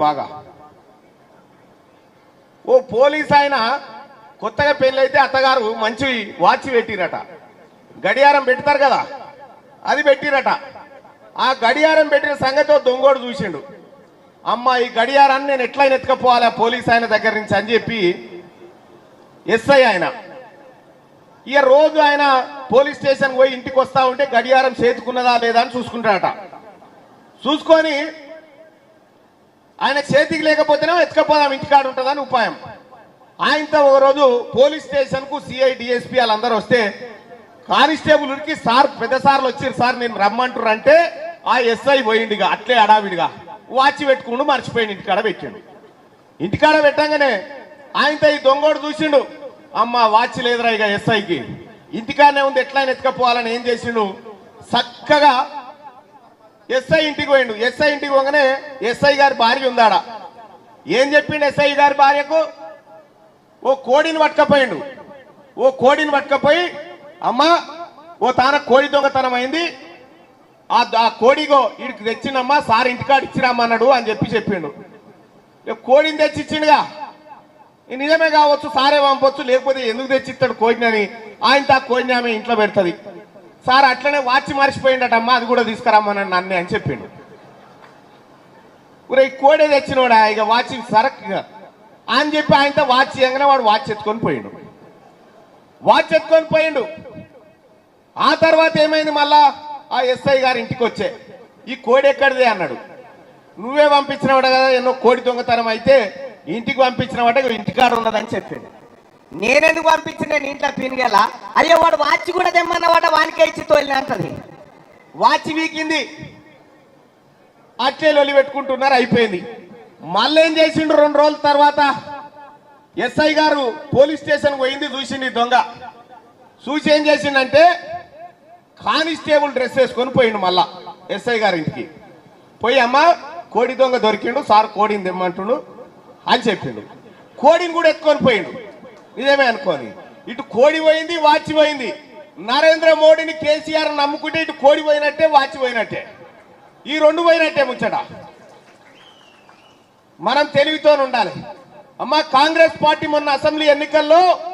బాగా ఓ పోలీస్ ఆయన కొత్తగా పెళ్ళైతే అత్తగారు మంచి వాచ్ పెట్టిరట, గడియారం పెడతారు కదా అది పెట్టిరట. ఆ గడియారం పెట్టిన సంగతి దొంగోడు చూసిండు. అమ్మ ఈ గడియారాన్ని నేను ఎట్లయినా ఎత్తుకపోవాలి పోలీస్ ఆయన దగ్గర నుంచి అని చెప్పి ఎస్ఐ ఆయన ఇక రోజు ఆయన పోలీస్ స్టేషన్ పోయి ఇంటికి వస్తా ఉంటే గడియారం చేతుకున్నదా లేదా అని చూసుకుంటాడట. చూసుకొని ఆయన చేతికి లేకపోతేనే ఎత్తుకపోదాం ఇంటికాడ ఉంటుందని ఉపాయం. ఆయనతో ఒకరోజు పోలీస్ స్టేషన్ కు సిఐ డిఎస్పీ వాళ్ళందరూ వస్తే కానిస్టేబుల్ ఉరికి సార్ పెద్ద సార్లు వచ్చారు సార్ నేను రమ్మంటారు అంటే ఆ ఎస్ఐ పోయిండిగా అట్లే అడావిడిగా వాచి పెట్టుకుంటూ మర్చిపోయింది ఇంటికాడ పెట్టిండు. ఇంటికాడ పెట్టంగానే ఆయనతో ఈ దొంగోడు చూసిండు, అమ్మ వాచ్ లేదురా ఇక ఎస్ఐకి ఇంటికాడనే ఉంది ఎట్లయినా ఎత్తుకపోవాలని ఏం చేసిండు చక్కగా ఎస్ఐ ఇంటికి పోయిండు. ఎస్ఐ ఇంటికి పోగానే ఎస్ఐ గారి భార్య ఉందాడ. ఏం చెప్పిండు ఎస్ఐ గారి భార్యకు, ఓ కోడిని పట్టుకపోయిండు. ఓ కోడిని పట్టుకపోయి అమ్మా ఓ తాన కోడి దొంగతనం అయింది, ఆ కోడిగో వీడికి తెచ్చిండమ్మా సార్ ఇంటికాడ ఇచ్చిరామన్నాడు అని చెప్పిండు. కోడిని తెచ్చిచ్చిండుగా నిజమే కావచ్చు సారే పంపొచ్చు, లేకపోతే ఎందుకు తెచ్చిస్తాడు కోడిని అని ఆయనతో ఆ కోడిని ఆమె ఇంట్లో పెడుతుంది. సార్ అట్లనే వాచ్ మర్చిపోయిండటమ్మా అది కూడా తీసుకురమ్మన్నాను నన్నే అని చెప్పిండు. ఈ కోడే తెచ్చినోడా ఇక వాచ్ సరక్ అని చెప్పి ఆయనతో వాచ్ చేయగానే వాడు వాచ్ ఎత్తుకొని పోయిండు. వాచ్ ఎత్తుకొని పోయిండు. ఆ తర్వాత ఏమైంది మళ్ళా ఆ ఎస్ఐ గారి ఇంటికి వచ్చే ఈ కోడి ఎక్కడిదే అన్నాడు. నువ్వే పంపించినవాడు కదా ఎన్నో కోడి దొంగతనం అయితే ఇంటికి పంపించినవాట ఇంటికాడ ఉన్నదని చెప్పాడు. నేనెందుకు పంపించిన ఇంట్లో పినిగేలా అయ్యో వాడు వాచ్ కూడా తెమ్మన్నవాట వానికే ఇచ్చి తోలిన అంటది. వాచ్ వీకింది అట్లే లొలి పెట్టుకుంటున్నారు అయిపోయింది. మళ్ళీ ఏం చేసిండు 2 రోజుల తర్వాత ఎస్ఐ గారు పోలీస్ స్టేషన్ పోయింది చూసింది దొంగ. చూసి ఏం చేసిండంటే కానిస్టేబుల్ డ్రెస్ వేసుకొని పోయిండు మళ్ళా ఎస్ఐ గారి ఇంటికి పోయి అమ్మ కోడి దొంగ దొరికిండు సార్ కోడిని తెమ్మంటుండు అని చెప్పిండు. కోడిని కూడా ఎత్తుకొని పోయిండు నిజమే అనుకోని. ఇటు కోడి పోయింది వాచ్ పోయింది. నరేంద్ర మోడీని కేసీఆర్ నమ్ముకుంటే ఇటు కోడి పోయినట్టే వాచ్ పోయినట్టే, ఈ 2 పోయినట్టే ముచ్చట. మనం తెలివితో ఉండాలి అమ్మ. కాంగ్రెస్ పార్టీ మొన్న అసెంబ్లీ ఎన్నికల్లో